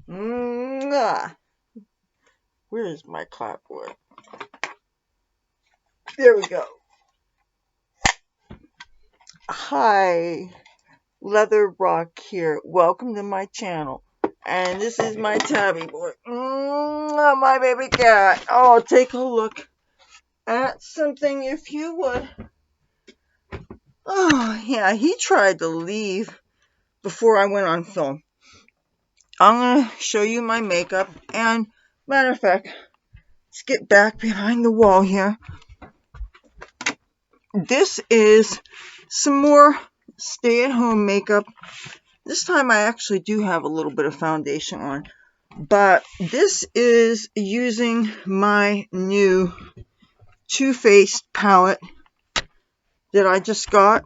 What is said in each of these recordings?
Mwah. Where's my clapboard? There we go. Hi, Leather Rokk here. Welcome to my channel. And this is my tabby boy. My baby cat. Oh, take a look at something if you would. Oh, yeah, he tried to leave before I went on film. I'm going to show you my makeup. And, matter of fact, let's get back behind the wall here. This is some more stay-at-home makeup. This time I actually do have a little bit of foundation on, but this is using my new Too Faced palette that I just got.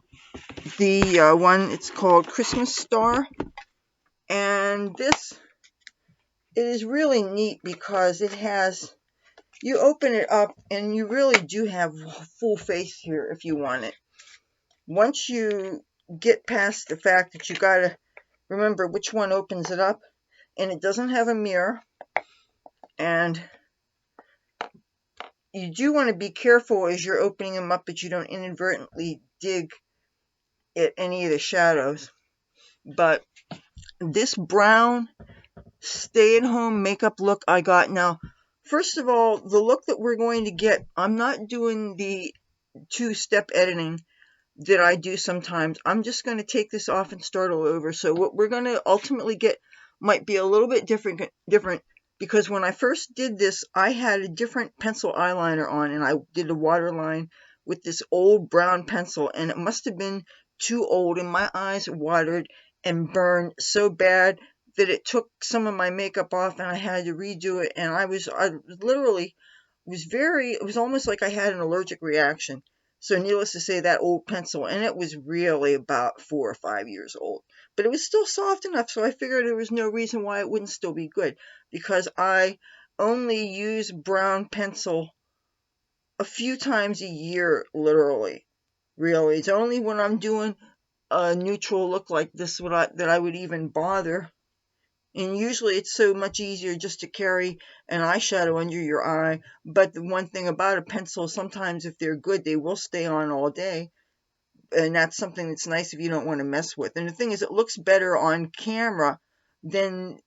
The one, it's called Christmas Star, and this, it is really neat because it has, you open it up and you really do have full face here if you want it. Once you get past the fact that you gotta remember which one opens it up, and it doesn't have a mirror, and you do want to be careful as you're opening them up that you don't inadvertently dig at any of the shadows. But this brown stay-at-home makeup look I got. Now, first of all, the look that we're going to get, I'm not doing the two-step editing that I do sometimes. I'm just going to take this off and start all over. So what we're going to ultimately get might be a little bit different because when I first did this, I had a different pencil eyeliner on, and I did a waterline with this old brown pencil, and it must have been too old, and my eyes watered and burned so bad that it took some of my makeup off, and I had to redo it, and I literally was it was almost like I had an allergic reaction. So needless to say, that old pencil, and it was really about 4 or 5 years old, but it was still soft enough, so I figured there was no reason why it wouldn't still be good, because I only use brown pencil a few times a year, literally. Really, it's only when I'm doing a neutral look like this that I would even bother. And usually it's so much easier just to carry an eyeshadow under your eye. But the one thing about a pencil, sometimes if they're good, they will stay on all day. And that's something that's nice if you don't want to mess with. And the thing is, it looks better on camera than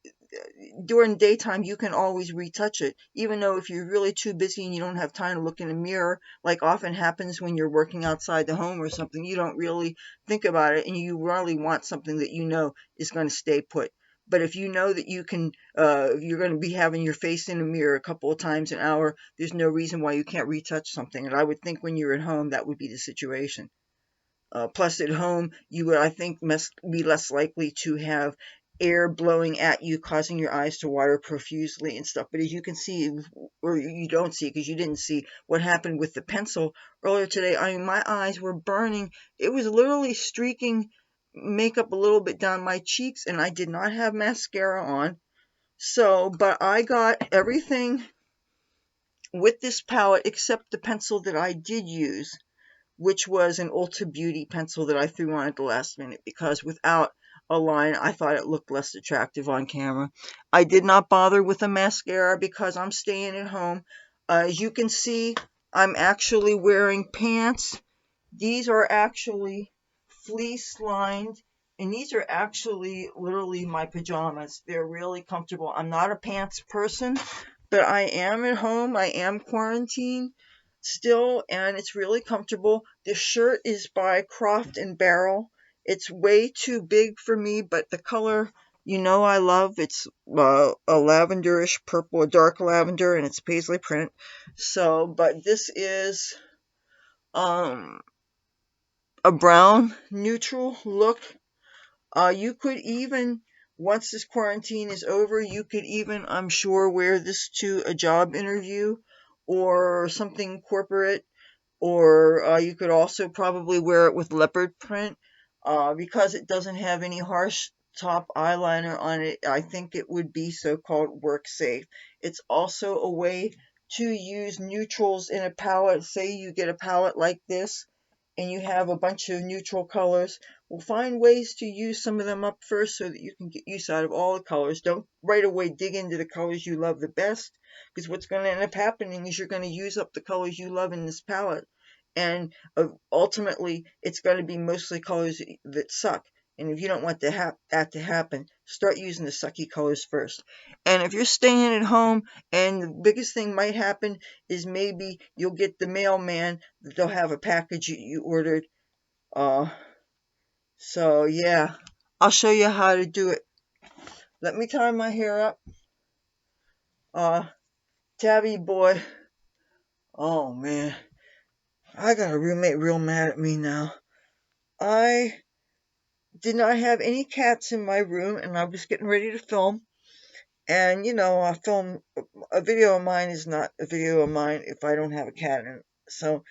during daytime. You can always retouch it, even though if you're really too busy and you don't have time to look in a mirror, like often happens when you're working outside the home or something, you don't really think about it, and you really want something that you know is going to stay put. But if you know that you can, you're going to be having your face in a mirror a couple of times an hour, there's no reason why you can't retouch something. And I would think when you're at home, that would be the situation. Plus, at home, you would, I think, be less likely to have air blowing at you, causing your eyes to water profusely and stuff. But as you can see, or you don't see because you didn't see what happened with the pencil earlier today, I mean, my eyes were burning. It was literally streaking makeup a little bit down my cheeks, and I did not have mascara on. So, but I got everything with this palette except the pencil that I did use, which was an Ulta Beauty pencil that I threw on at the last minute because without a line, I thought it looked less attractive on camera. I did not bother with a mascara because I'm staying at home. As you can see, I'm actually wearing pants. These are actually fleece lined, and these are actually literally my pajamas. They're really comfortable. I'm not a pants person, but I am at home. I am quarantined still, and it's really comfortable. This shirt is by Croft and Barrel. It's way too big for me, but the color, you know, I love. It's a lavenderish purple, a dark lavender, and it's paisley print. So, but this is um a brown neutral look. You could even, once this quarantine is over, you could even, I'm sure, wear this to a job interview or something corporate, or you could also probably wear it with leopard print. Because it doesn't have any harsh top eyeliner on it, I think it would be so-called work safe. It's also a way to use neutrals in a palette. Say you get a palette like this, and you have a bunch of neutral colors, well, find ways to use some of them up first so that you can get use out of all the colors. Don't right away dig into the colors you love the best, because what's going to end up happening is you're going to use up the colors you love in this palette, and ultimately it's going to be mostly colors that suck. And if you don't want that to happen, start using the sucky colors first. And if you're staying at home, and the biggest thing might happen is maybe you'll get the mailman that they'll have a package you ordered. So yeah, I'll show you how to do it. Let me tie my hair up. Tabby boy. Oh man, I got a roommate real mad at me now. I did not have any cats in my room, and I was getting ready to film. And a video of mine is not a video of mine if I don't have a cat in it. So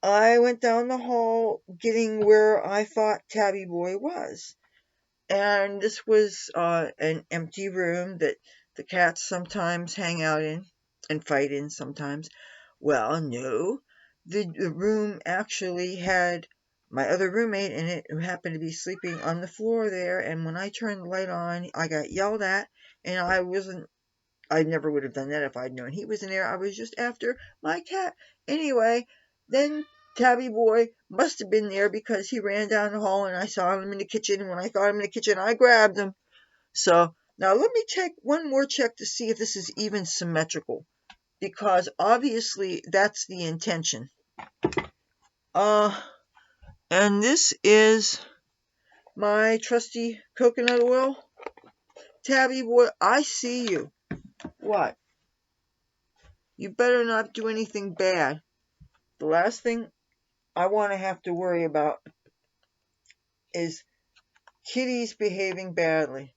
I went down the hall getting where I thought Tabby boy was. And this was an empty room that the cats sometimes hang out in and fight in sometimes. Well, no. The room actually had my other roommate in it who happened to be sleeping on the floor there. And when I turned the light on, I got yelled at. And I never would have done that if I'd known he was in there. I was just after my cat. Anyway, then Tabby boy must have been there because he ran down the hall and I saw him in the kitchen. And when I saw him in the kitchen, I grabbed him. So now let me check one more check to see if this is even symmetrical, because obviously that's the intention. And this is my trusty coconut oil. Tabby boy, I see you. What? You better not do anything bad. The last thing I want to have to worry about is kitties behaving badly.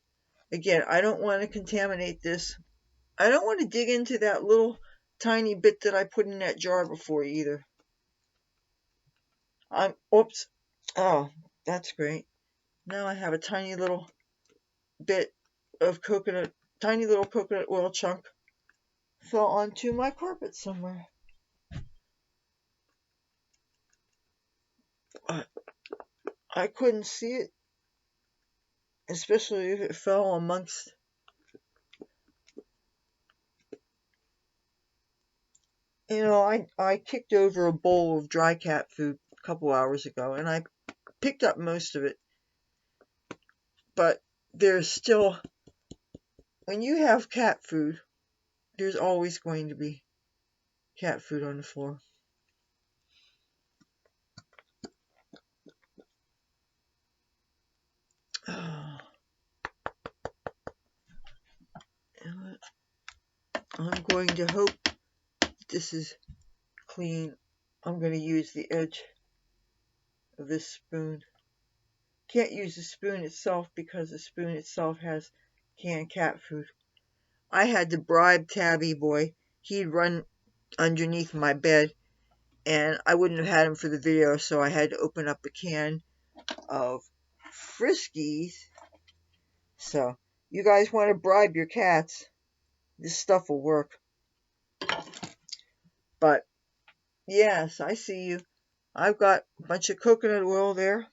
Again, I don't want to contaminate this. I don't want to dig into that little tiny bit that I put in that jar before either. Oops. Oh, that's great. Now I have a tiny little bit of tiny little coconut oil chunk fell onto my carpet somewhere. I couldn't see it, especially if it fell amongst. I kicked over a bowl of dry cat food a couple hours ago, and I picked up most of it. But there's still, when you have cat food, there's always going to be cat food on the floor. I'm going to hope this is clean. I'm going to use the edge of this spoon. Can't use the spoon itself because the spoon itself has canned cat food. I had to bribe Tabby boy. He'd run underneath my bed, and I wouldn't have had him for the video, so I had to open up a can of Friskies. So, you guys want to bribe your cats, this stuff will work. But, yes, I see you. I've got a bunch of coconut oil there.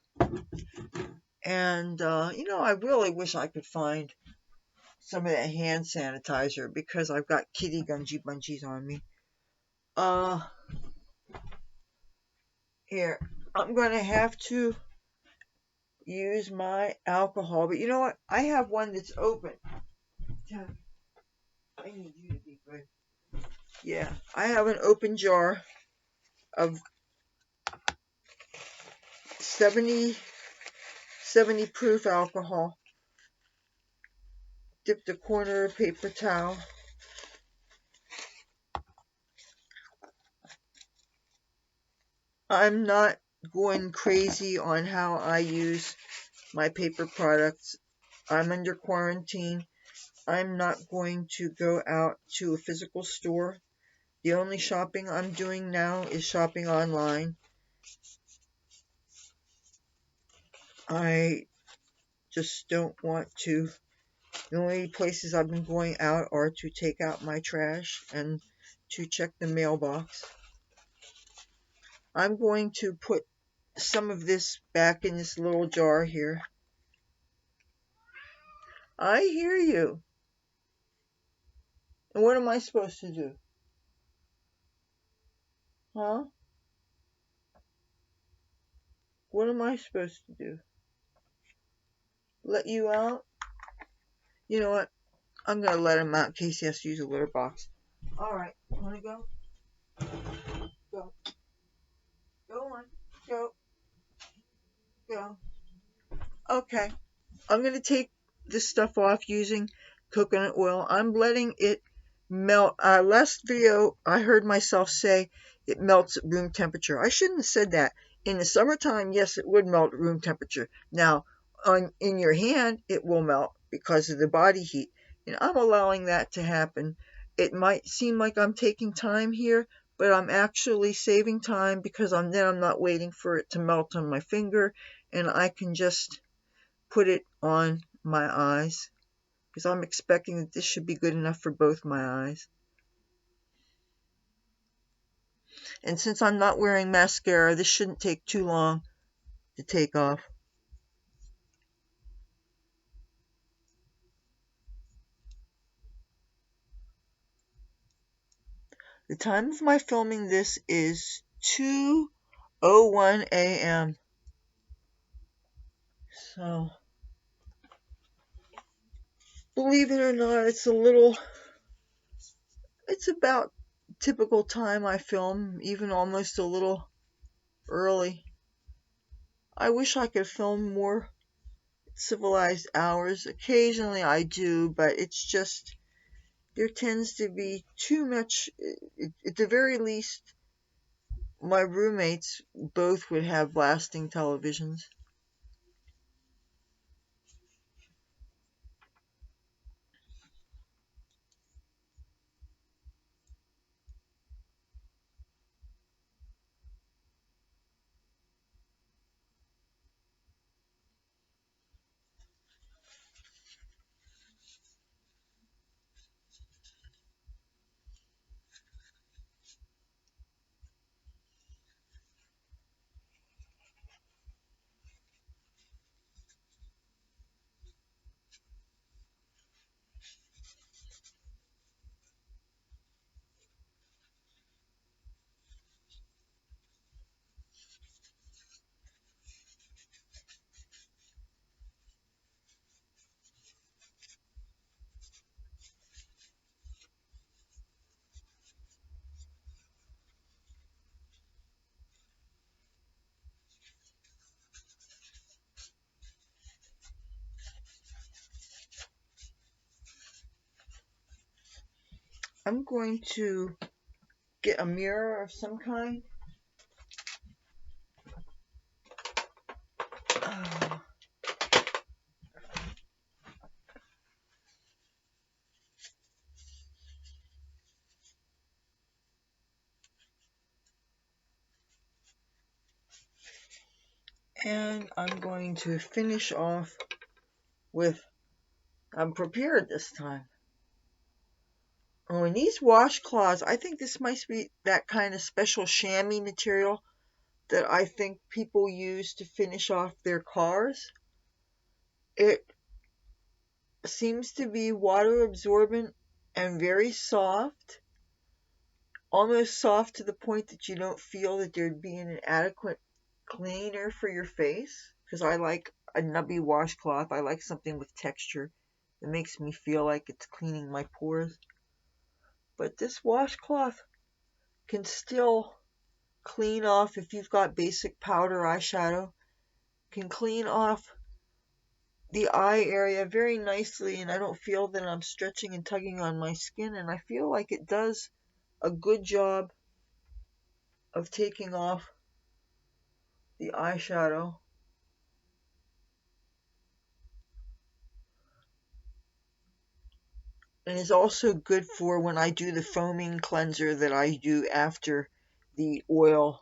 And, I really wish I could find some of that hand sanitizer because I've got kitty gungy bunchies on me. Here, I'm going to have to use my alcohol. But you know what? I have one that's open. I need you to be good. Yeah, I have an open jar of 70 proof alcohol. Dip the corner of paper towel. I'm not going crazy on how I use my paper products. I'm under quarantine. I'm not going to go out to a physical store. The only shopping I'm doing now is shopping online. I just don't want to. The only places I've been going out are to take out my trash and to check the mailbox. I'm going to put some of this back in this little jar here. I hear you. And what am I supposed to do? Huh? What am I supposed to do? Let you out? You know what? I'm going to let him out in case he has to use a litter box. Alright, want to go? Go. Go on. Go. Go. Okay. I'm going to take this stuff off using coconut oil. I'm letting it melt. Last video, I heard myself say it melts at room temperature. I shouldn't have said that. In the summertime, yes, it would melt at room temperature. Now, in your hand, it will melt because of the body heat. And I'm allowing that to happen. It might seem like I'm taking time here, but I'm actually saving time because I'm not waiting for it to melt on my finger, and I can just put it on my eyes because I'm expecting that this should be good enough for both my eyes. And since I'm not wearing mascara, this shouldn't take too long to take off. The time of my filming this is 2:01 a.m. So, believe it or not, it's about typical time I film, even almost a little early. I wish I could film more civilized hours. Occasionally I do, but it's just there tends to be too much. At the very least, my roommates both would have blasting televisions. I'm going to get a mirror of some kind. And I'm going to finish off with, I'm prepared this time. Oh, and these washcloths, I think this might be that kind of special chamois material that I think people use to finish off their cars. It seems to be water absorbent and very soft, almost soft to the point that you don't feel that there'd be an adequate cleaner for your face, because I like a nubby washcloth. I like something with texture that makes me feel like it's cleaning my pores. But this washcloth can still clean off, if you've got basic powder eyeshadow, can clean off the eye area very nicely, and I don't feel that I'm stretching and tugging on my skin, and I feel like it does a good job of taking off the eyeshadow. And is also good for when I do the foaming cleanser that I do after the oil.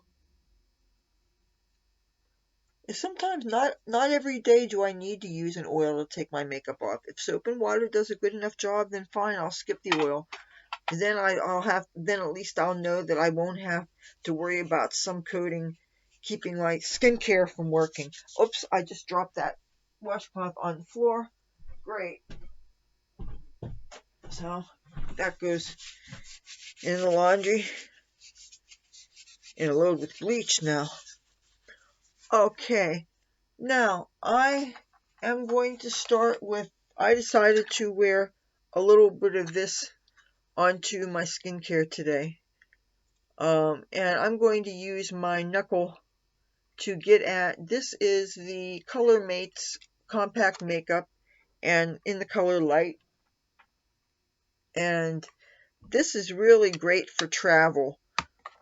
Sometimes not every day do I need to use an oil to take my makeup off. If soap and water does a good enough job, then fine, I'll skip the oil. Then at least I'll know that I won't have to worry about some coating keeping my skincare from working. Oops, I just dropped that washcloth on the floor. Great. So that goes in the laundry in a load with bleach now. Okay, now I am going to start with, I decided to wear a little bit of this onto my skincare today. And I'm going to use my knuckle to get at, this is the Color Mates Compact Makeup, and in the color Light. And this is really great for travel.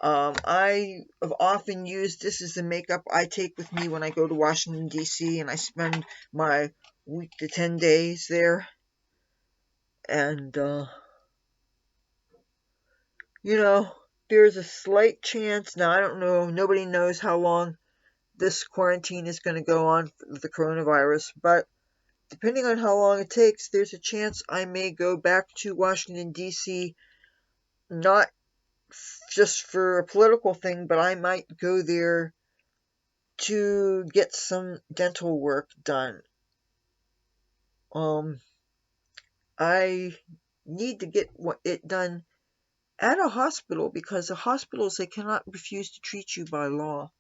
I have often used this as the makeup I take with me when I go to Washington, D.C., and I spend my week to 10 days there. And, you know, there's a slight chance, now I don't know, nobody knows how long this quarantine is going to go on with the coronavirus, but depending on how long it takes, there's a chance I may go back to Washington, D.C., not just for a political thing, but I might go there to get some dental work done. I need to get it done at a hospital, because the hospitals, they cannot refuse to treat you by law.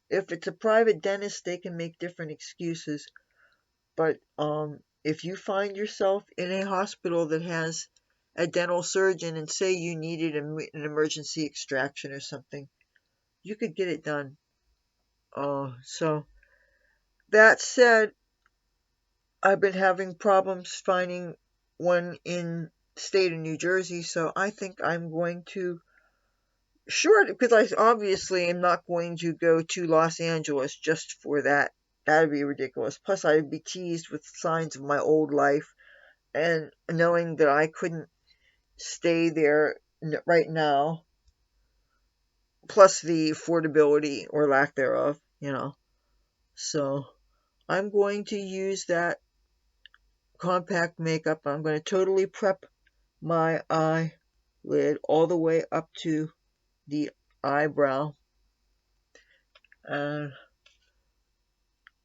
If it's a private dentist, they can make different excuses. But if you find yourself in a hospital that has a dental surgeon and say you needed an emergency extraction or something, you could get it done. So that said, I've been having problems finding one in the state of New Jersey, so I think I'm going to, sure, because I obviously am not going to go to Los Angeles just for that. That'd be ridiculous. Plus, I'd be teased with signs of my old life, and knowing that I couldn't stay there right now, plus the affordability or lack thereof, So I'm going to use that compact makeup. I'm going to totally prep my eyelid all the way up to the eyebrow. And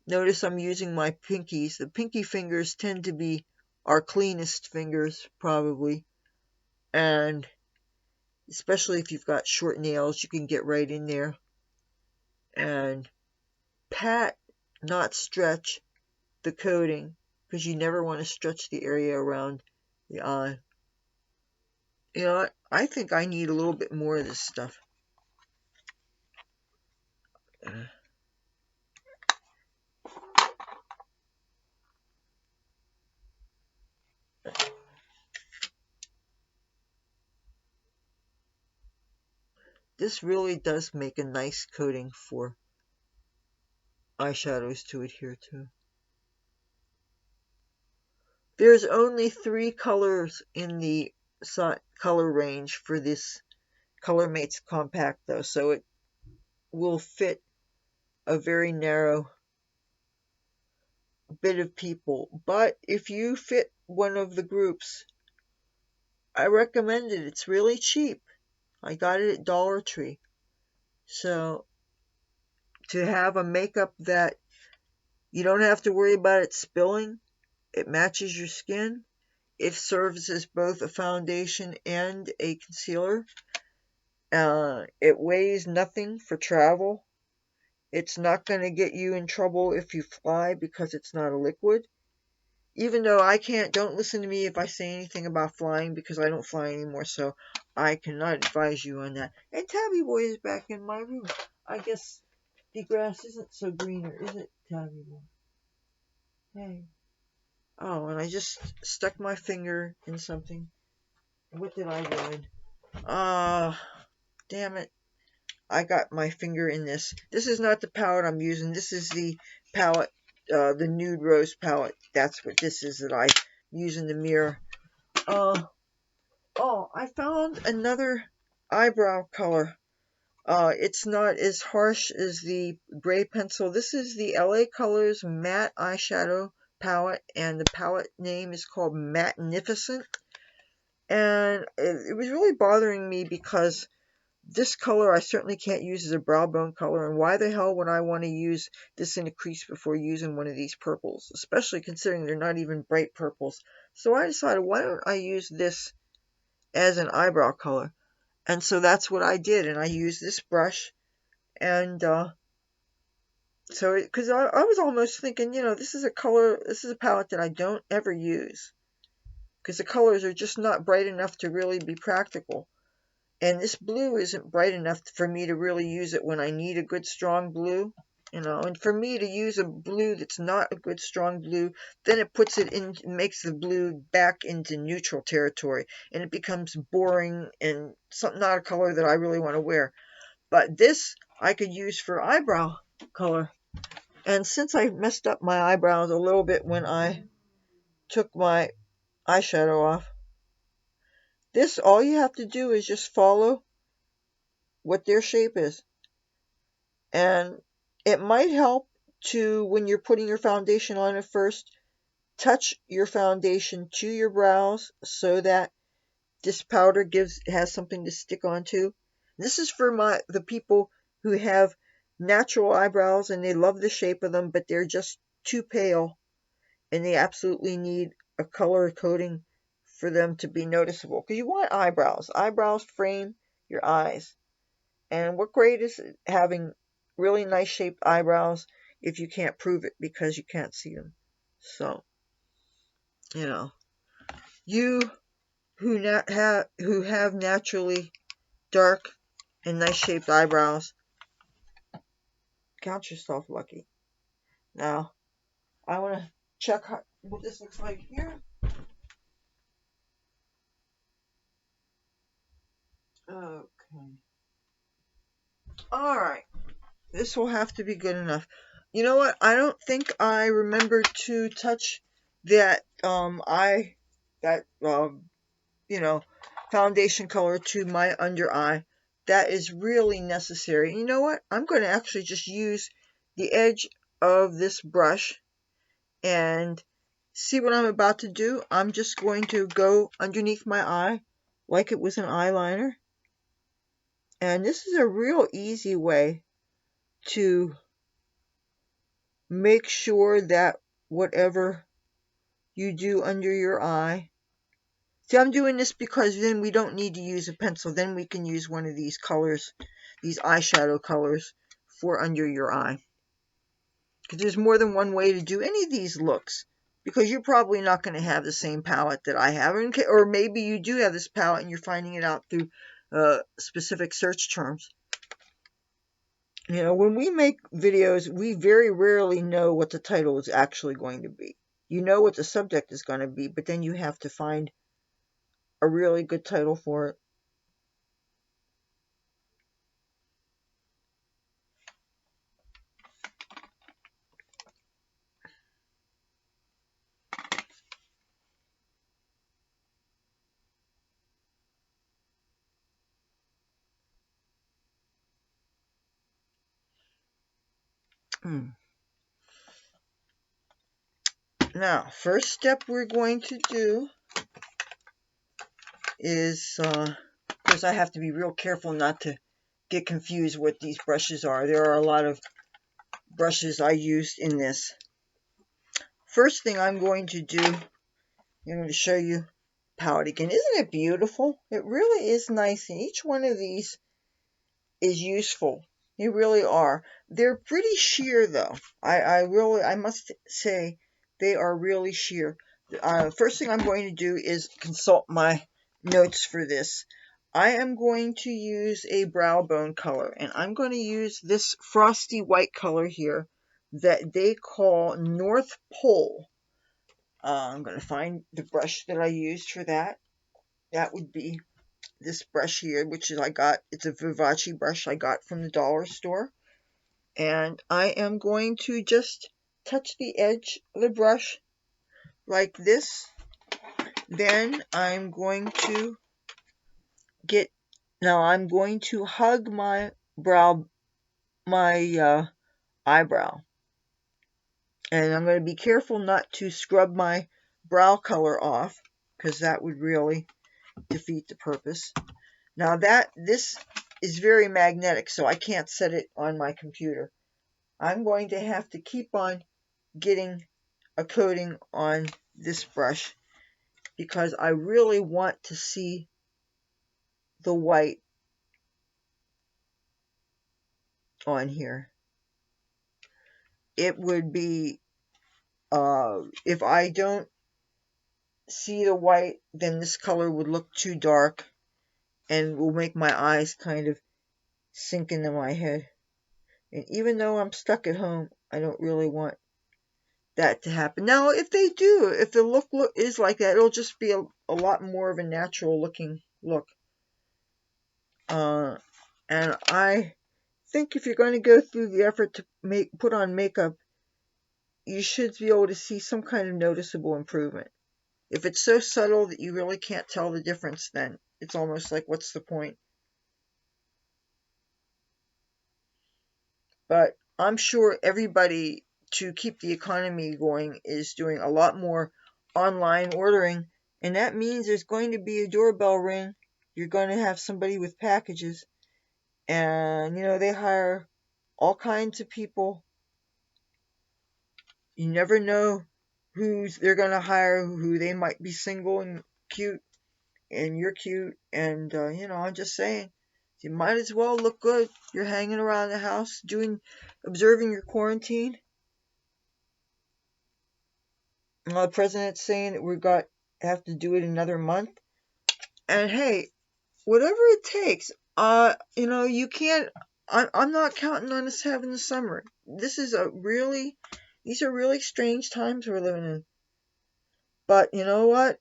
notice I'm using my pinkies. The pinky fingers tend to be our cleanest fingers, probably. And especially if you've got short nails, you can get right in there and pat, not stretch, the coating, because you never want to stretch the area around the eye. You know what? I think I need a little bit more of this stuff. This really does make a nice coating for eyeshadows to adhere to. There's only 3 colors in the color range for this Color Mates Compact, though, so it will fit a very narrow bit of people. But if you fit one of the groups, I recommend it. It's really cheap. I got it at Dollar Tree. So to have a makeup that you don't have to worry about it spilling, it matches your skin, it serves as both a foundation and a concealer. It weighs nothing for travel. It's not going to get you in trouble if you fly because it's not a liquid. Even though don't listen to me if I say anything about flying, because I don't fly anymore, so I cannot advise you on that. And Tabby Boy is back in my room. I guess the grass isn't so greener, is it, Tabby Boy? Hey. Oh, and I just stuck my finger in something. What did I ruin? Damn it. I got my finger in this. This is not the palette I'm using. This is the palette, the Nude Rose palette. That's what this is that I use in the mirror. I found another eyebrow color. It's not as harsh as the gray pencil. This is the LA Colors Matte Eyeshadow Palette, and the palette name is called Magnificent. And it was really bothering me because this color I certainly can't use as a brow bone color, and why the hell would I want to use this in a crease before using one of these purples, especially considering they're not even bright purples. So I decided, why don't I use this as an eyebrow color? And so that's what I did, and I used this brush, and so because I was almost thinking, you know, this is a palette that I don't ever use, because the colors are just not bright enough to really be practical. And this blue isn't bright enough for me to really use it when I need a good strong blue, you know. And for me to use a blue that's not a good strong blue, then it puts it in, makes the blue back into neutral territory, and it becomes boring and not a color that I really want to wear. But this I could use for eyebrow color. And since I messed up my eyebrows a little bit when I took my eyeshadow off, this, all you have to do is just follow what their shape is. And it might help to, when you're putting your foundation on at first, touch your foundation to your brows so that this powder has something to stick onto. This is for the people who have natural eyebrows and they love the shape of them, but they're just too pale and they absolutely need a color coating for them to be noticeable. Because you want eyebrows. Eyebrows frame your eyes. And what great is having really nice shaped eyebrows if you can't prove it because you can't see them. So, you know, you who have naturally dark and nice shaped eyebrows, count yourself lucky. Now, I want to check what this looks like here. Okay. Alright. This will have to be good enough. You know what? I don't think I remembered to touch that you know, foundation color to my under eye. That is really necessary. You know what? I'm going to actually just use the edge of this brush and see what I'm about to do. I'm just going to go underneath my eye like it was an eyeliner. And this is a real easy way to make sure that whatever you do under your eye. See, I'm doing this because then we don't need to use a pencil. Then we can use one of these colors, these eyeshadow colors, for under your eye. Because there's more than one way to do any of these looks. Because you're probably not going to have the same palette that I have. Or maybe you do have this palette and you're finding it out through specific search terms. You know, when we make videos, we very rarely know what the title is actually going to be. You know what the subject is going to be, but then you have to find a really good title for it. Now, first step we're going to do is, of course I have to be real careful not to get confused what these brushes are. There are a lot of brushes I used in this. First thing I'm going to do, I'm going to show you palette again. Isn't it beautiful? It really is nice, and each one of these is useful. They really are. They're pretty sheer though. I must say they are really sheer. First thing I'm going to do is consult my notes for this. I am going to use a brow bone color, and I'm going to use this frosty white color here that they call North Pole. I'm going to find the brush that I used for that. That would be this brush here, which is it's a Vivace brush I got from the dollar store. And I am going to just touch the edge of the brush like this. Then I'm going to I'm going to hug my eyebrow. And I'm going to be careful not to scrub my brow color off, because that would really defeat the purpose. Now this is very magnetic, so I can't set it on my computer. I'm going to have to keep on getting a coating on this brush because I really want to see the white on here. It would be, if I don't see the white, then this color would look too dark and will make my eyes kind of sink into my head. And even though I'm stuck at home, I don't really want that to happen. Now, if they do, if the look is like that, it'll just be a lot more of a natural looking look. And I think if you're going to go through the effort to put on makeup, you should be able to see some kind of noticeable improvement. If it's so subtle that you really can't tell the difference, then it's almost like, what's the point? But I'm sure everybody, to keep the economy going, is doing a lot more online ordering, and that means there's going to be a doorbell ring. You're going to have somebody with packages, and they hire all kinds of people. You never know who they're going to hire, who they might be single and cute, and you're cute, and I'm just saying, you might as well look good. You're hanging around the house observing your quarantine. The president's saying that have to do it another month, and hey, whatever it takes. You can't. I'm not counting on us having the summer. These are really strange times we're living in. But you know what?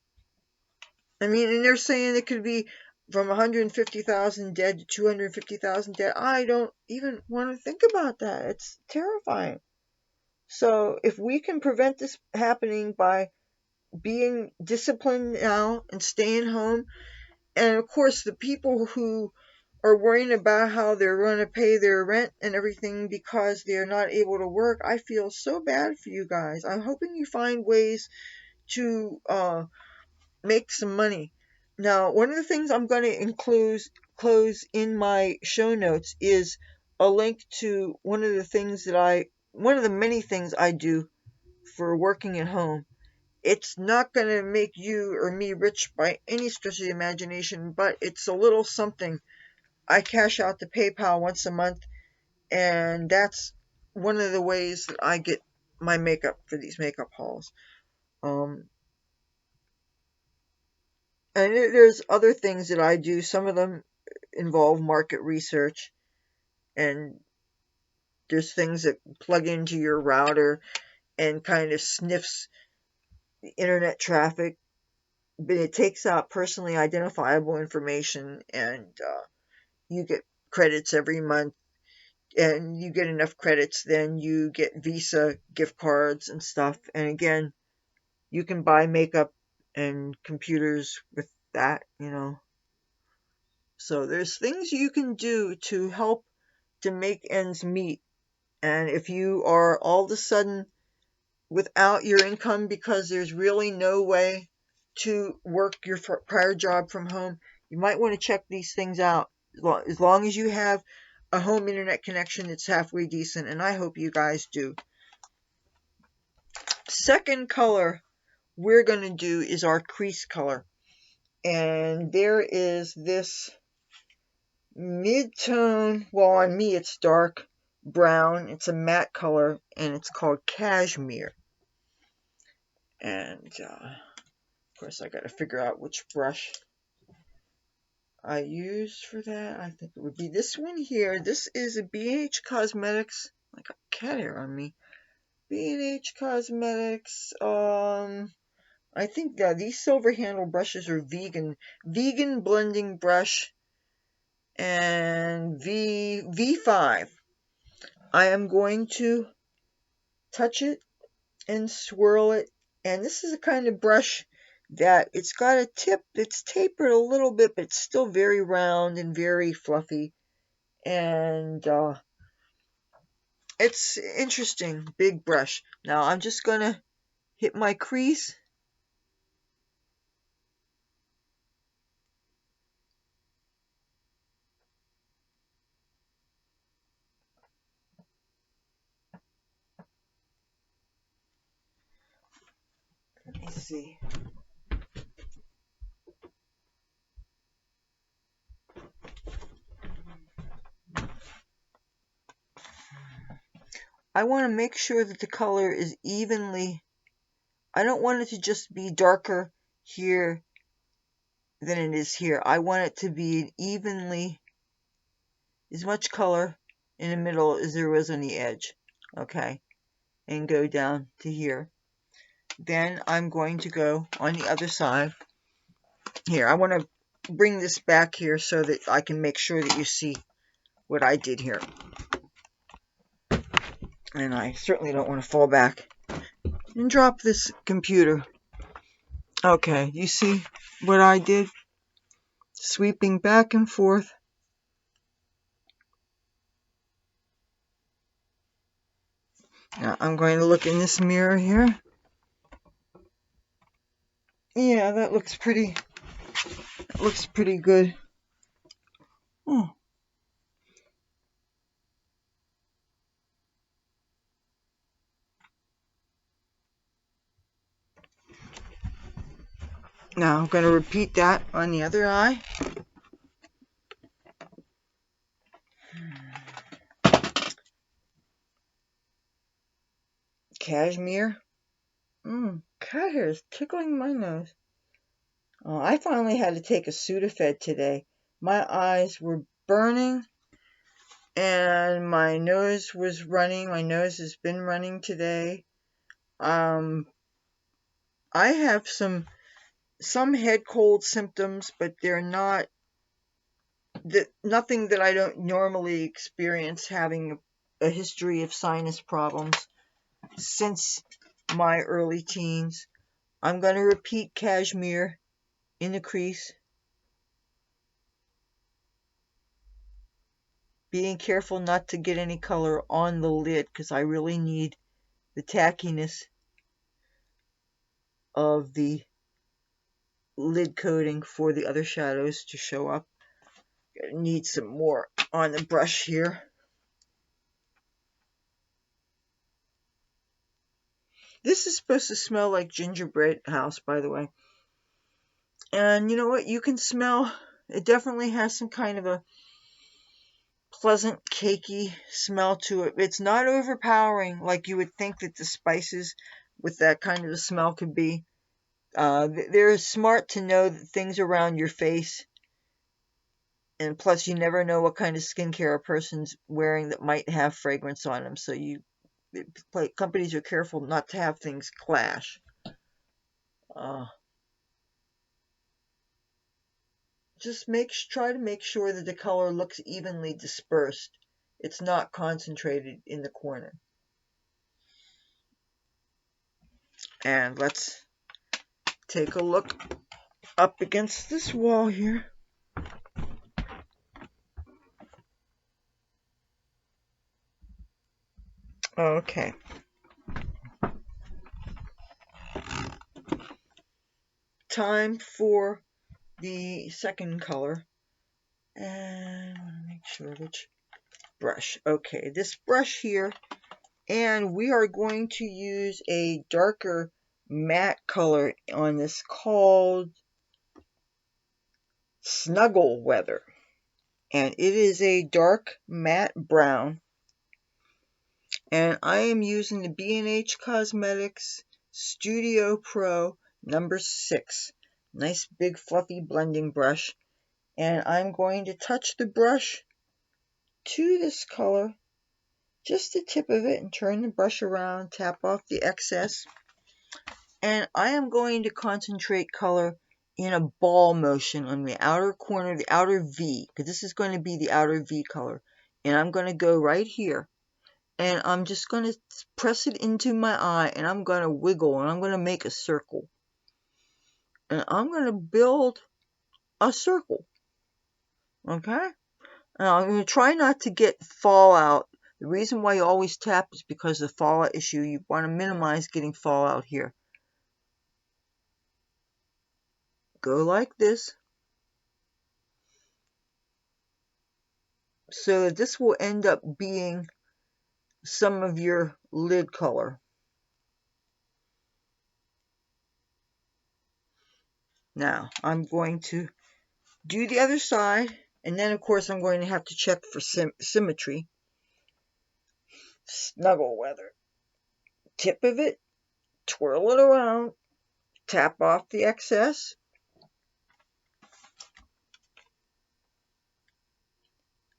I mean, and they're saying it could be from 150,000 dead to 250,000 dead. I don't even want to think about that. It's terrifying. So if we can prevent this happening by being disciplined now and staying home, and of course the people who are worrying about how they're going to pay their rent and everything because they're not able to work, I feel so bad for you guys. I'm hoping you find ways to make some money. Now, one of the things I'm going to close in my show notes is a link to one of the many things I do for working at home. It's not going to make you or me rich by any stretch of the imagination, but it's a little something. I cash out to PayPal once a month, and that's one of the ways that I get my makeup for these makeup hauls. And there's other things that I do. Some of them involve market research, and there's things that plug into your router and kind of sniffs the internet traffic, but it takes out personally identifiable information, and you get credits every month, and you get enough credits, then you get Visa gift cards and stuff. And again, you can buy makeup and computers with that. So there's things you can do to help to make ends meet. And if you are all of a sudden without your income because there's really no way to work your prior job from home, you might want to check these things out. As long as you have a home internet connection that's halfway decent, and I hope you guys do. Second color we're going to do is our crease color. And there is this mid-tone, well, on me it's dark brown, it's a matte color, and it's called Cashmere. And of course I gotta figure out which brush I use for that. I think it would be this one here. This is a BH Cosmetics. I got cat hair on me. BH Cosmetics. I think these silver handle brushes are vegan blending brush, and V5. I am going to touch it and swirl it, and this is a kind of brush that it's got a tip that's tapered a little bit, but it's still very round and very fluffy, and it's interesting. Big brush. Now I'm just gonna hit my crease, see. I want to make sure that the color is evenly. I don't want it to just be darker here than it is here. I want it to be evenly, as much color in the middle as there was on the edge. Okay, and go down to here. Then I'm going to go on the other side. Here, I want to bring this back here so that I can make sure that you see what I did here. And I certainly don't want to fall back and drop this computer. Okay, you see what I did? Sweeping back and forth. Now I'm going to look in this mirror here. Yeah, that looks pretty good. Oh. Now I'm going to repeat that on the other eye. Cashmere. Cat hair is tickling my nose. Oh, I finally had to take a Sudafed today. My eyes were burning and my nose was running. My nose has been running today. I have some head cold symptoms, but they're not nothing that I don't normally experience, having a history of sinus problems since my early teens. I'm going to repeat cashmere in the crease, being careful not to get any color on the lid because I really need the tackiness of the lid coating for the other shadows to show up. Need some more on the brush here. This is supposed to smell like gingerbread house, by the way. And you know what? You can smell, it definitely has some kind of a pleasant, cakey smell to it. It's not overpowering like you would think that the spices with that kind of a smell could be. They're smart to know that things around your face, and plus you never know what kind of skincare a person's wearing that might have fragrance on them, so companies are careful not to have things clash. Just try to make sure that the color looks evenly dispersed. It's not concentrated in the corner. And let's take a look up against this wall here. Okay. Time for the second color. And I want to make sure which brush. Okay, this brush here. And we are going to use a darker matte color on this called Snuggle Weather. And it is a dark matte brown. And I am using the B&H Cosmetics Studio Pro number 6. Nice big fluffy blending brush. And I'm going to touch the brush to this color, just the tip of it, and turn the brush around, tap off the excess. And I am going to concentrate color in a ball motion on the outer corner, the outer V, because this is going to be the outer V color. And I'm going to go right here. And I'm just going to press it into my eye, and I'm going to wiggle, and I'm going to make a circle. And I'm going to build a circle. Okay? And I'm going to try not to get fallout. The reason why you always tap is because of the fallout issue. You want to minimize getting fallout here. Go like this. So that this will end up being some of your lid color. Now, I'm going to do the other side, and then, of course, I'm going to have to check for symmetry. Snuggle weather. Tip of it, twirl it around, tap off the excess.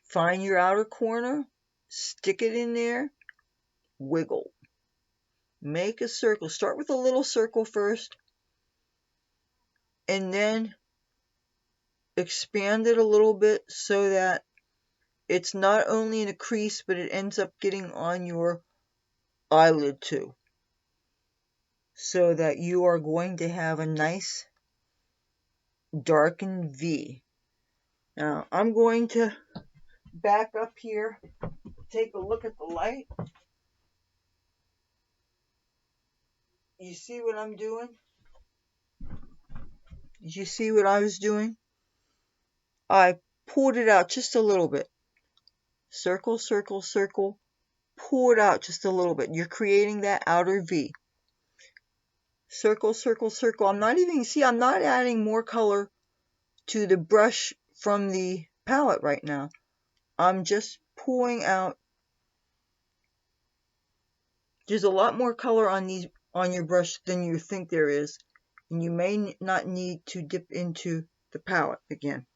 Find your outer corner, stick it in there, wiggle. Make a circle. Start with a little circle first, and then expand it a little bit so that it's not only in a crease, but it ends up getting on your eyelid too. So that you are going to have a nice darkened V. Now, I'm going to back up here, take a look at the light. You see what I'm doing? Did you see what I was doing? I pulled it out just a little bit. Circle, circle, circle. Pull it out just a little bit. You're creating that outer V. Circle, circle, circle. I'm not adding more color to the brush from the palette right now. I'm just pulling out. There's a lot more color on your brush than you think there is, and you may not need to dip into the palette again.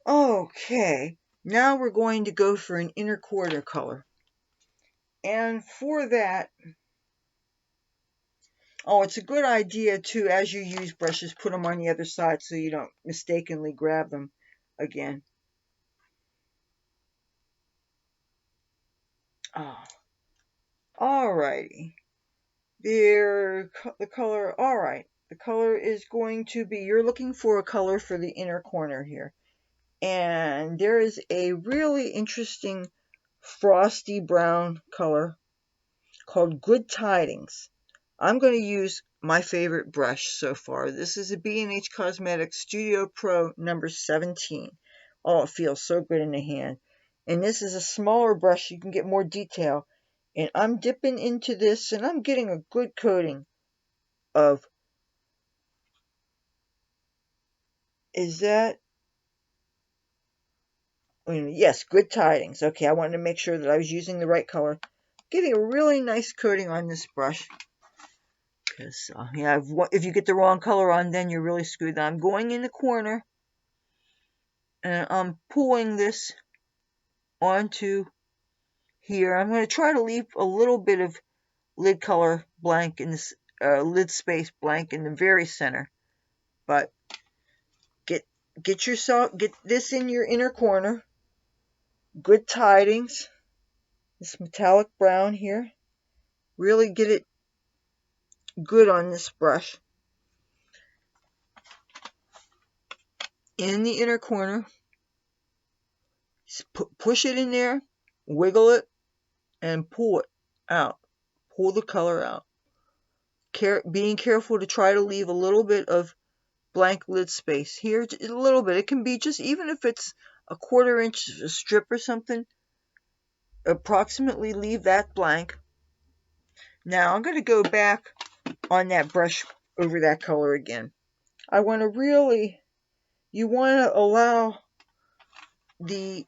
Okay, now we're going to go for an inner quarter color. And for that, it's a good idea to, as you use brushes, put them on the other side so you don't mistakenly grab them again. Alrighty. The color, alright. The color is going to be, you're looking for a color for the inner corner here. And there is a really interesting frosty brown color called Good Tidings. I'm going to use my favorite brush so far. This is a B&H Cosmetics Studio Pro number 17. Oh, it feels so good in the hand. And this is a smaller brush. You can get more detail. And I'm dipping into this, and I'm getting a good coating of... Is that... Yes, Good Tidings. Okay, I wanted to make sure that I was using the right color. Getting a really nice coating on this brush. Because, if you get the wrong color on, then you're really screwed. I'm going in the corner, and I'm pulling this onto here. I'm going to try to leave a little bit of lid color blank in this, lid space blank in the very center. But get this in your inner corner. Good Tidings. This metallic brown here. Really get it good on this brush. In the inner corner. Push it in there, wiggle it, and pull it out. Pull the color out. Being careful to try to leave a little bit of blank lid space. Here, a little bit. It can be just, even if it's a 1/4 inch strip or something, approximately leave that blank. Now, I'm going to go back on that brush over that color again. I want to really, you want to allow the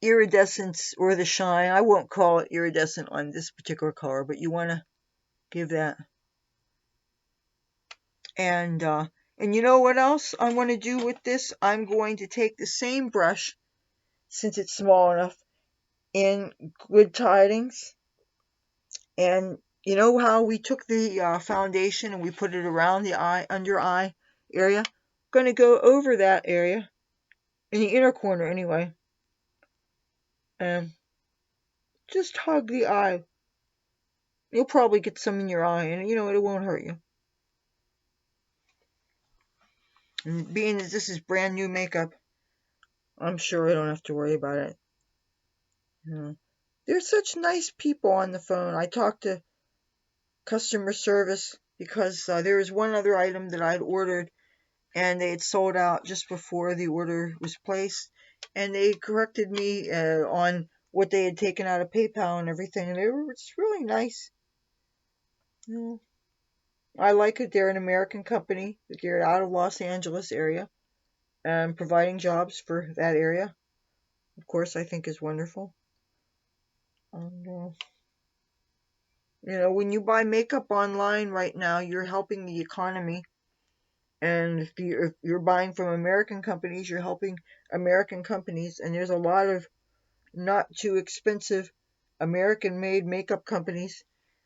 iridescence or the shine. I won't call it iridescent on this particular color, but you want to give that. And you know what else I want to do with this? I'm going to take the same brush, since it's small enough, in Good Tidings. And you know how we took the foundation and we put it around the eye, under eye area? I'm going to go over that area, in the inner corner anyway, and just hug the eye. You'll probably get some in your eye, and it won't hurt you. And being that this is brand new makeup, I'm sure I don't have to worry about it. They're such nice people on the phone. I talked to customer service because there was one other item that I'd ordered, and they had sold out just before the order was placed. And they corrected me on what they had taken out of PayPal and everything. And it's really nice. I like it. They're an American company. They're out of Los Angeles area and providing jobs for that area. Of course, I think is wonderful. And, when you buy makeup online right now, you're helping the economy. And if you're buying from American companies, you're helping American companies. And there's a lot of not too expensive American-made makeup companies.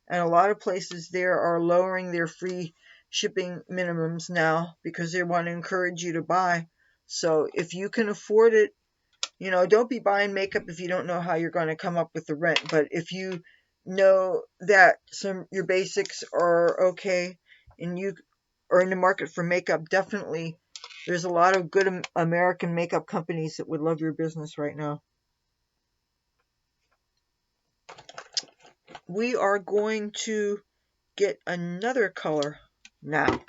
And a lot of places there are lowering their free shipping minimums now because they want to encourage you to buy. So if you can afford it, don't be buying makeup if you don't know how you're going to come up with the rent. But if you know that your basics are okay and you are in the market for makeup, definitely there's a lot of good American makeup companies that would love your business right now. We are going to get another color now.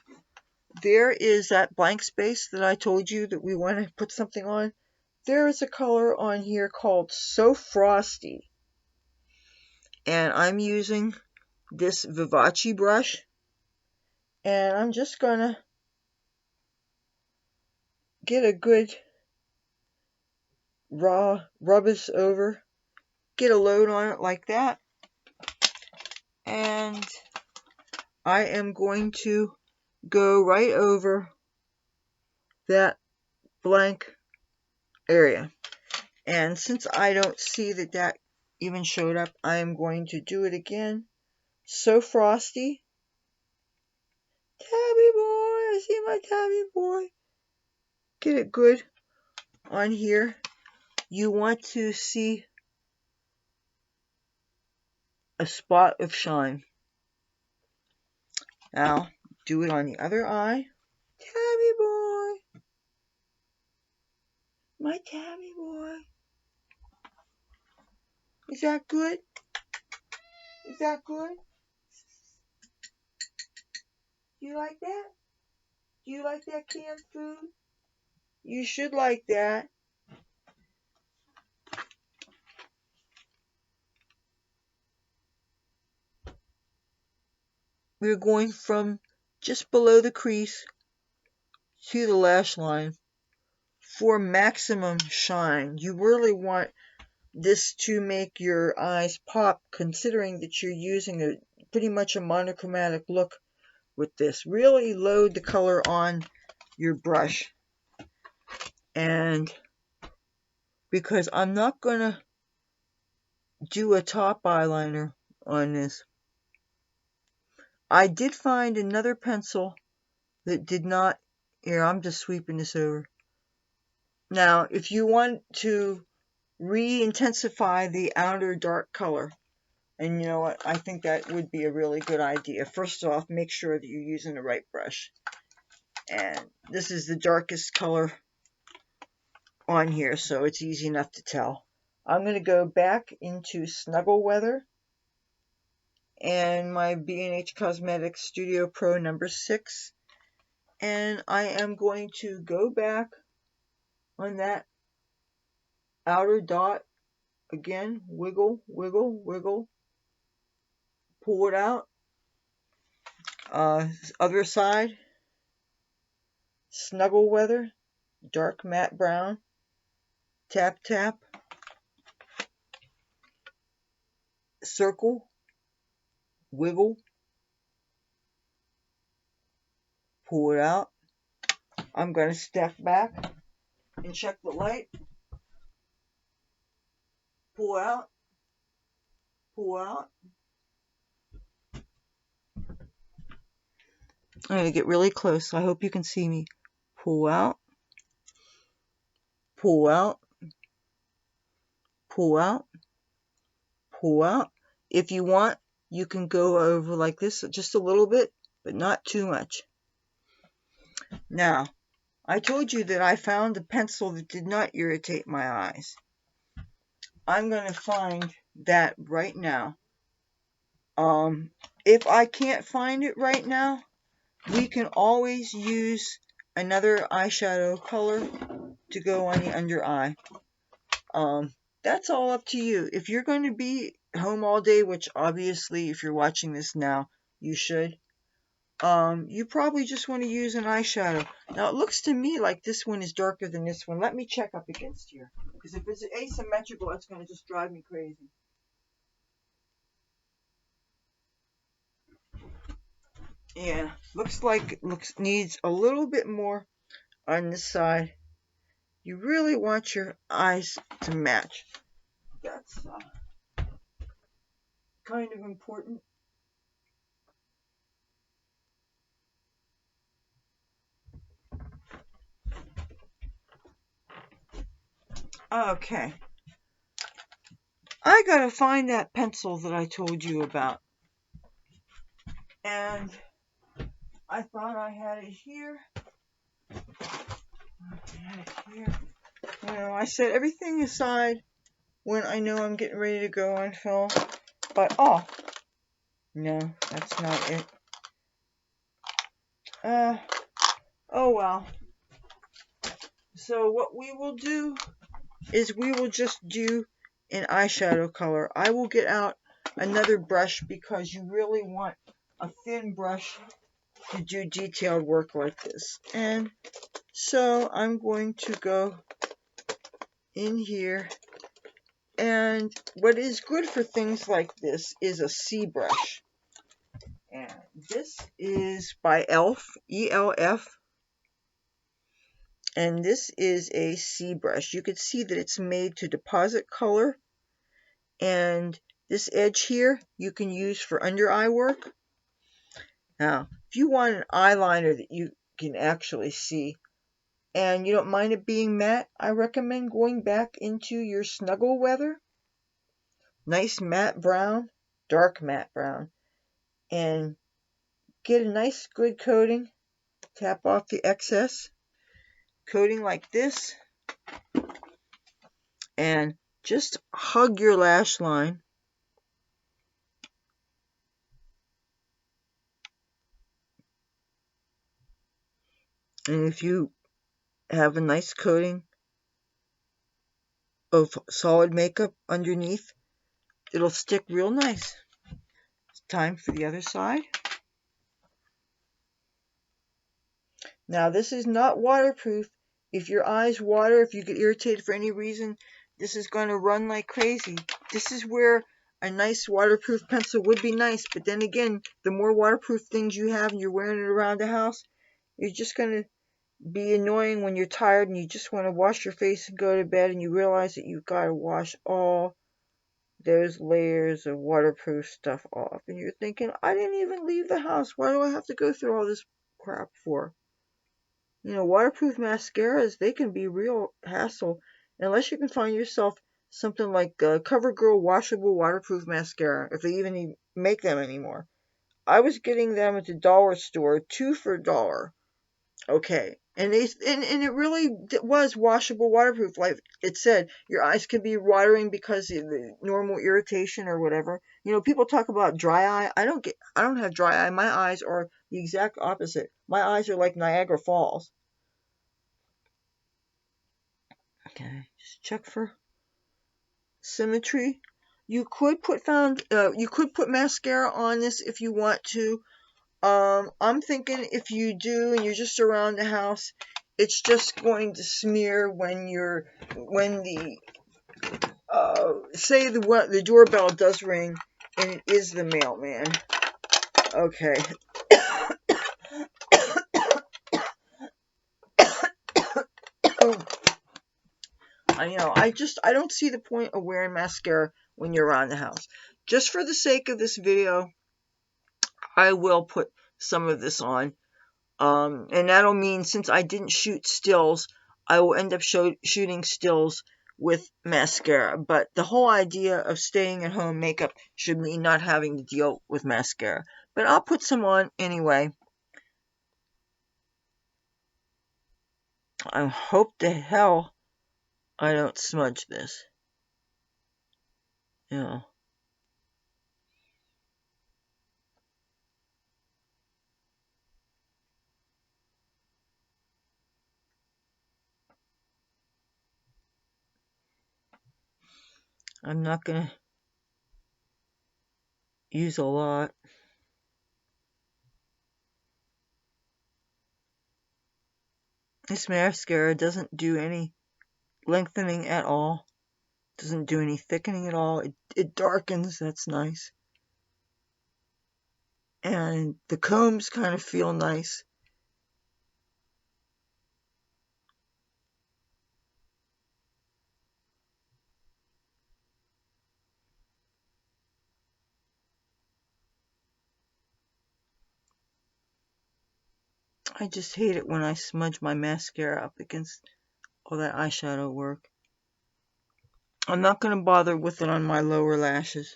There is that blank space that I told you that we want to put something on. There is a color on here called So Frosty. And I'm using this Vivace brush. And I'm just going to get a good rub this over. Get a load on it like that. And I am going to go right over that blank area. And since I don't see that even showed up, I am going to do it again. So Frosty. Tabby boy, I see my tabby boy. Get it good on here. You want to see a spot of shine. Now, do it on the other eye. Tabby boy. My tabby boy. Is that good? Is that good? Do you like that? Do you like that canned food? You should like that. We're going from just below the crease to the lash line for maximum shine. You really want this to make your eyes pop, considering that you're using pretty much a monochromatic look with this. Really load the color on your brush. And because I'm not going to do a top eyeliner on this, I did find another pencil that did not. Here, I'm just sweeping this over. Now, if you want to re-intensify the outer dark color, and you know what, I think that would be a really good idea. First off, make sure that you're using the right brush. And this is the darkest color on here, so it's easy enough to tell. I'm going to go back into Snuggle Weather and my B&H Cosmetics Studio Pro number 6. And I am going to go back on that outer dot again. Wiggle, wiggle, wiggle. Pull it out. Other side. Snuggle Weather. Dark matte brown. Tap, tap. Circle. Wiggle. Pull it out. I'm going to step back and check the light. Pull out. Pull out. I'm going to get really close, so I hope you can see me. Pull out. Pull out. Pull out. Pull out. If you want, you can go over like this just a little bit, but not too much. Now, I told you that I found a pencil that did not irritate my eyes. I'm going to find that right now. If I can't find it right now, we can always use another eyeshadow color to go on the under eye. That's all up to you. If you're going to be home all day, which obviously if you're watching this now, you should, you probably just want to use an eyeshadow. Now it looks to me like this one is darker than this one. Let me check up against here, because if it's asymmetrical, it's going to just drive me crazy. Yeah, needs a little bit more on this side. You really want your eyes to match. That's kind of important. Okay. I gotta find that pencil that I told you about. And I thought I had it here. You know, I set everything aside when I know I'm getting ready to go on film. But, oh, no, that's not it. Oh well. So what we will do is we will just do an eyeshadow color. I will get out another brush because you really want a thin brush to do detailed work like this. And so I'm going to go in here, and what is good for things like this is a C brush. And this is by ELF, E-L-F, and this is a C brush. You can see that it's made to deposit color, and this edge here you can use for under eye work. Now, if you want an eyeliner that you can actually see, and you don't mind it being matte, I recommend going back into your Snuggle Weather. Nice matte brown, dark matte brown, and get a nice good coating. Tap off the excess. Coating like this, and just hug your lash line. And if you have a nice coating of solid makeup underneath, it'll stick real nice. It's time for the other side. Now this is not waterproof. If your eyes water, if you get irritated for any reason, this is going to run like crazy. This is where a nice waterproof pencil would be nice, but then again, the more waterproof things you have and you're wearing it around the house, you're just going to be annoying when you're tired and you just want to wash your face and go to bed, and you realize that you've got to wash all those layers of waterproof stuff off. And you're thinking, I didn't even leave the house. Why do I have to go through all this crap for? You know, waterproof mascaras, they can be real hassle unless you can find yourself something like CoverGirl washable waterproof mascara, if they even make them anymore. I was getting them at the dollar store, 2 for $1. Okay, and it really was washable, waterproof. Like it said, your eyes could be watering because of the normal irritation or whatever. You know, people talk about dry eye. I don't have dry eye. My eyes are the exact opposite. My eyes are like Niagara Falls. Okay, just check for symmetry. You could put mascara on this if you want to. I'm thinking if you do and you're just around the house, it's just going to smear when the say the doorbell does ring and it is the mailman. Okay. I don't see the point of wearing mascara when you're around the house. Just for the sake of this video, I will put some of this on. And that'll mean, since I didn't shoot stills, I will end up shooting stills with mascara. But the whole idea of staying at home makeup should mean not having to deal with mascara. But I'll put some on anyway. I hope to hell I don't smudge this. You know. I'm not going to use a lot. This mascara doesn't do any lengthening at all. Doesn't do any thickening at all. It darkens, that's nice. And the combs kind of feel nice. I just hate it when I smudge my mascara up against all that eyeshadow work. I'm not going to bother with it on my lower lashes.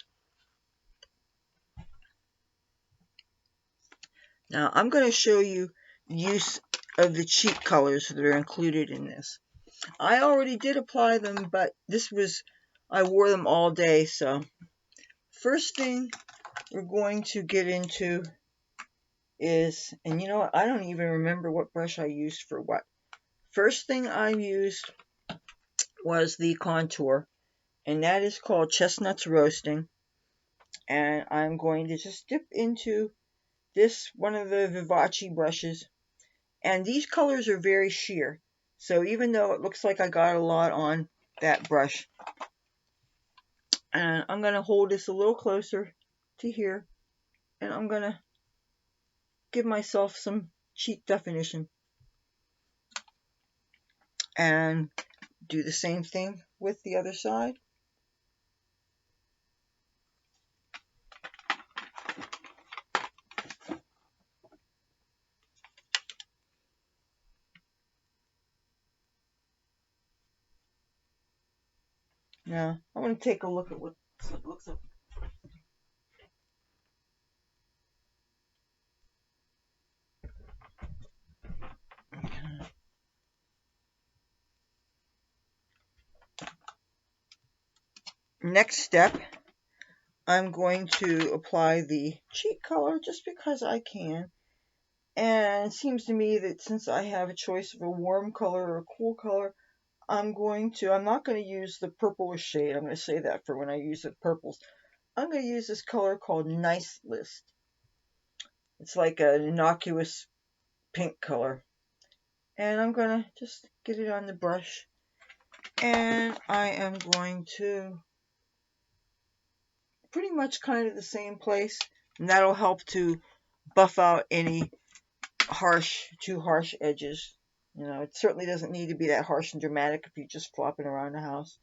Now I'm going to show you use of the cheek colors that are included in this. I already did apply them, but I wore them all day, so. First thing we're going to get into is, and you know what, I don't even remember what brush I used for what. First thing I used was the contour, and that is called Chestnuts Roasting. And I'm going to just dip into this, one of the Vivace brushes. And these colors are very sheer. So even though it looks like I got a lot on that brush, and I'm going to hold this a little closer to here, and I'm going to give myself some cheek definition. And do the same thing with the other side. Now, I want to take a look at what it looks like. Next step, I'm going to apply the cheek color just because I can. And it seems to me that since I have a choice of a warm color or a cool color, I'm not going to use the purplish shade. I'm going to say that for when I use the purples. I'm going to use this color called Nice List. It's like an innocuous pink color. And I'm going to just get it on the brush. And I am going to pretty much kind of the same place. And that'll help to buff out any too harsh edges. You know, it certainly doesn't need to be that harsh and dramatic if you're just flopping around the house.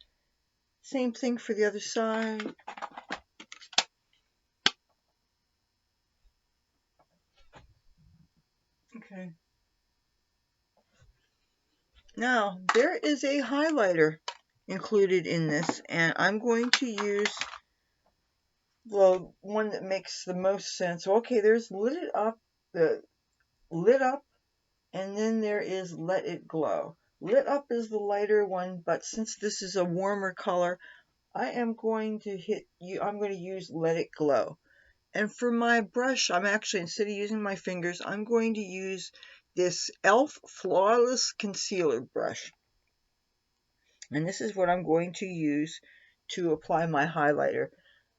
Same thing for the other side. Okay. Now, there is a highlighter included in this, and I'm going to use the one that makes the most sense. Okay, there's Lit Up, and then there is Let It Glow. Lit Up is the lighter one, but since this is a warmer color, I am going to use Let It Glow. And for my brush, I'm actually, instead of using my fingers, I'm going to use this e.l.f. Flawless Concealer brush. And this is what I'm going to use to apply my highlighter.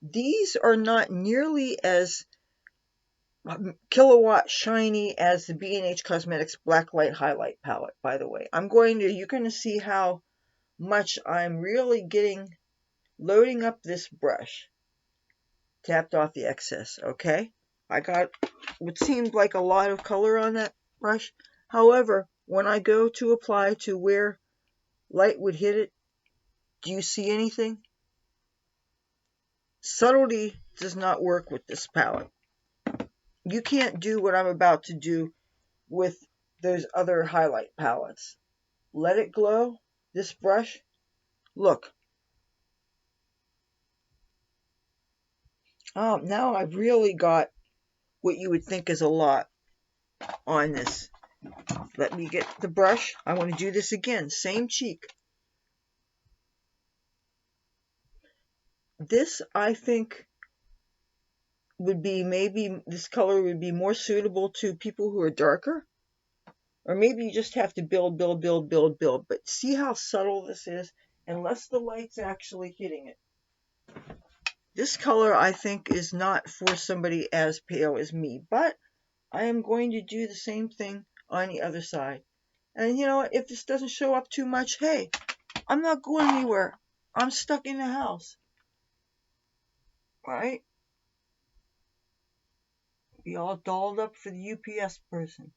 These are not nearly as kilowatt shiny as the B&H Cosmetics Blacklight Highlight Palette, by the way. You're going to see how much I'm really loading up this brush. Tapped off the excess, okay? I got what seemed like a lot of color on that brush. However, when I go to apply to where light would hit it, do you see anything? Subtlety does not work with this palette. You can't do what I'm about to do with those other highlight palettes. Let It Glow, this brush, look. Oh, now I've really got what you would think is a lot on this. Let me get the brush. I want to do this again. Same cheek. This, I think, maybe this color would be more suitable to people who are darker. Or maybe you just have to build. But see how subtle this is? Unless the light's actually hitting it. This color, I think, is not for somebody as pale as me. But I am going to do the same thing on the other side. And you know what? If this doesn't show up too much, hey, I'm not going anywhere. I'm stuck in the house. Right? Be all dolled up for the UPS person.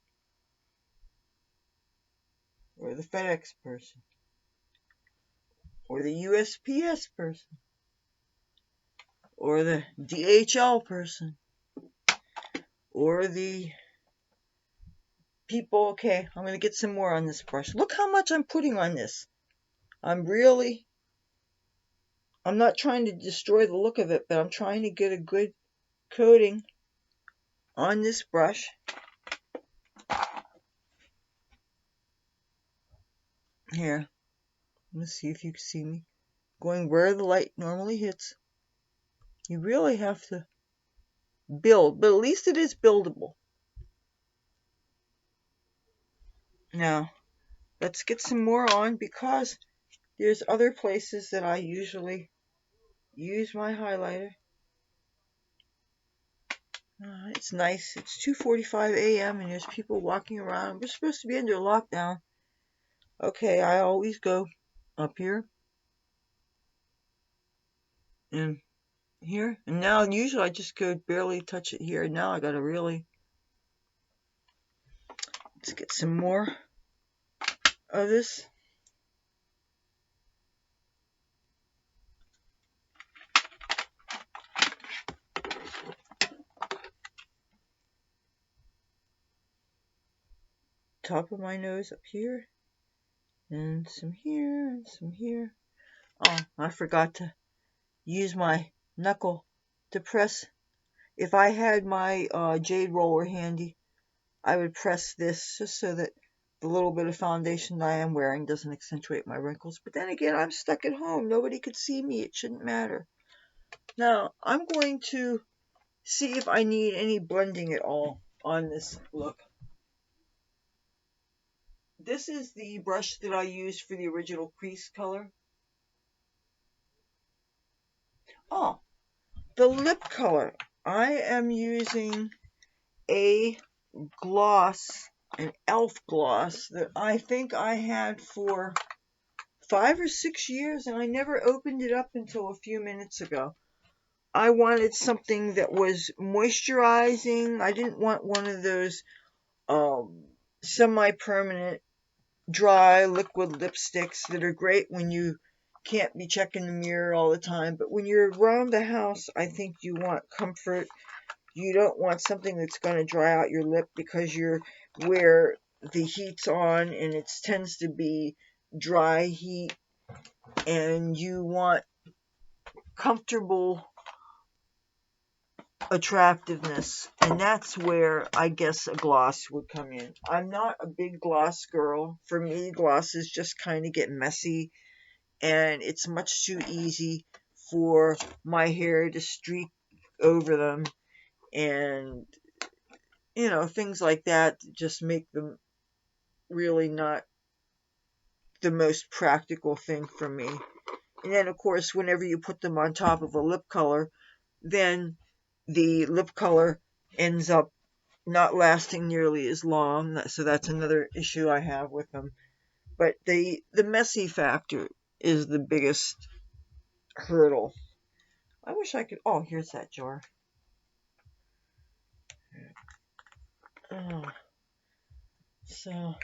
Or the FedEx person. Or the USPS person. Or the DHL person. Or the people. Okay, I'm going to get some more on this brush. Look how much I'm putting on this. I'm not trying to destroy the look of it, but I'm trying to get a good coating on this brush. Here, let's see if you can see me. Going where the light normally hits. You really have to build, but at least it is buildable. Now, let's get some more on because there's other places that I usually use my highlighter. It's nice. It's 2:45 a.m. and there's people walking around. We're supposed to be under lockdown. Okay, I always go up here and here. And now usually I just go barely touch it here. Now I gotta really... Let's get some more of this. Top of my nose up here. And some here and some here. Oh, I forgot to use my knuckle to press. If I had my jade roller handy, I would press this just so that the little bit of foundation I am wearing doesn't accentuate my wrinkles. But then again, I'm stuck at home. Nobody could see me. It shouldn't matter. Now, I'm going to see if I need any blending at all on this look. This is the brush that I used for the original crease color. Oh, the lip color. I am using a gloss, an e.l.f. gloss that I think I had for 5 or 6 years, and I never opened it up until a few minutes ago. I wanted something that was moisturizing. I didn't want one of those semi-permanent dry liquid lipsticks that are great when you can't be checking the mirror all the time, but when you're around the house, I think you want comfort. You don't want something that's going to dry out your lip because you're where the heat's on and it tends to be dry heat, and you want comfortable attractiveness, and that's where I guess a gloss would come in. I'm not a big gloss girl. For me, glosses just kind of get messy, and it's much too easy for my hair to streak over them, and you know, things like that just make them really not the most practical thing for me. And then of course, whenever you put them on top of a lip color, then the lip color ends up not lasting nearly as long, so that's another issue I have with them. But the messy factor is the biggest hurdle. I wish I could... Oh, here's that jar. Oh. So,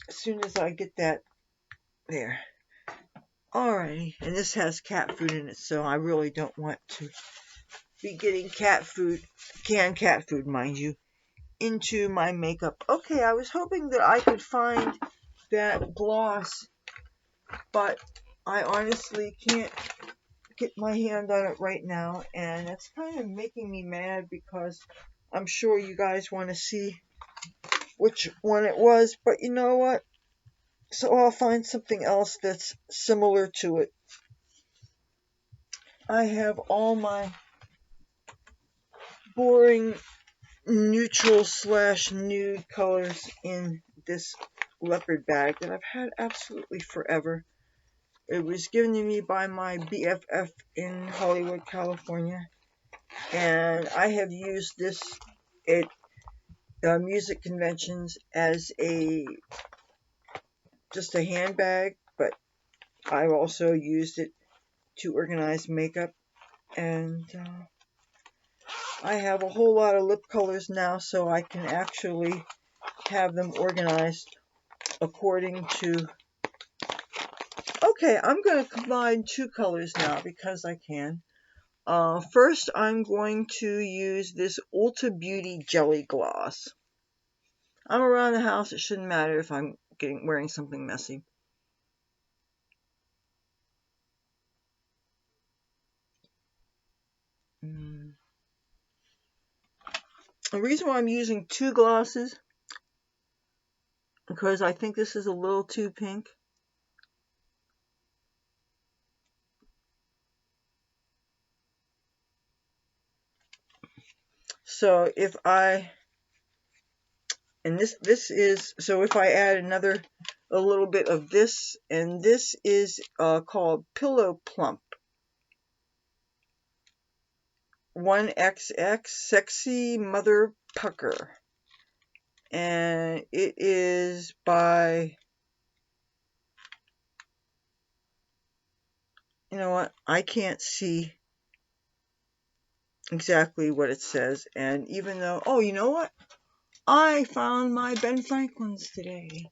as soon as I get that there. Alrighty, and this has cat food in it, so I really don't want to be getting cat food, canned cat food, mind you, into my makeup. Okay, I was hoping that I could find that gloss, but I honestly can't get my hand on it right now, and it's kind of making me mad because I'm sure you guys want to see which one it was, but you know what? So I'll find something else that's similar to it. I have all my boring neutral / nude colors in this leopard bag that I've had absolutely forever. It was given to me by my BFF in Hollywood, California, and I have used this music conventions as just a handbag, but I've also used it to organize makeup, and I have a whole lot of lip colors now, so I can actually have them organized according to... Okay, I'm going to combine two colors now because I can. First, I'm going to use this Ulta Beauty Jelly Gloss. I'm around the house, it shouldn't matter if I'm wearing something messy. The reason why I'm using two glosses, because I think this is a little too pink. So if I, and this is, so if I add a little bit of this, and this is called Pillow Plump 1XX Sexy Mother Pucker. And it is by, you know what, I can't see exactly what it says, and even though, oh, you know what, I found my Ben Franklin's today,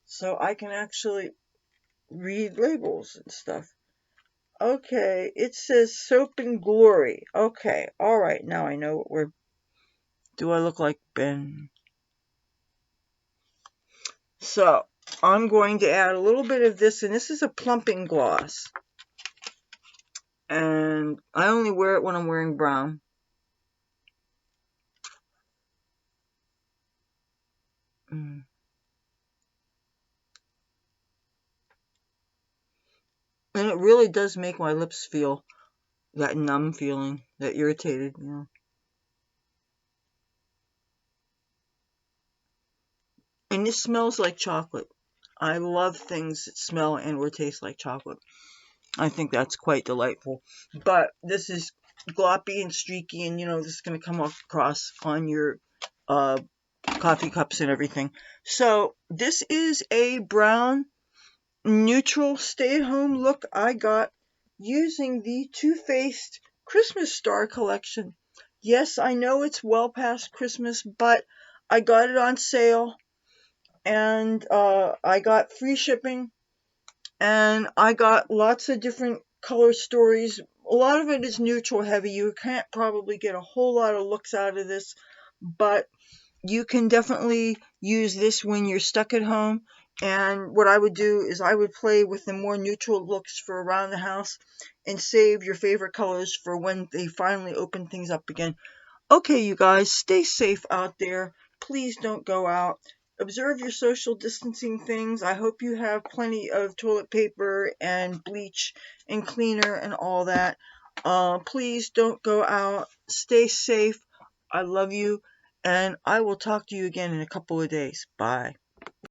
so I can actually read labels and stuff. Okay, it says Soap and Glory. Okay, alright, now I know what we're... Do I look like Ben? So, I'm going to add a little bit of this, and this is a plumping gloss. And I only wear it when I'm wearing brown. And it really does make my lips feel that numb feeling, that irritated, you know. And it smells like chocolate. I love things that smell and or taste like chocolate. I think that's quite delightful. But this is gloppy and streaky, and you know, this is going to come across on your coffee cups and everything. So this is a brown neutral stay-at-home look I got using the Too Faced Christmas Star collection. Yes, I know it's well past Christmas, but I got it on sale, and I got free shipping, and I got lots of different color stories. A lot of it is neutral heavy. You can't probably get a whole lot of looks out of this, but you can definitely use this when you're stuck at home. And what I would do is I would play with the more neutral looks for around the house and save your favorite colors for when they finally open things up again. Okay, you guys, stay safe out there. Please don't go out. Observe your social distancing things. I hope you have plenty of toilet paper and bleach and cleaner and all that. Please don't go out. Stay safe. I love you. And I will talk to you again in a couple of days. Bye.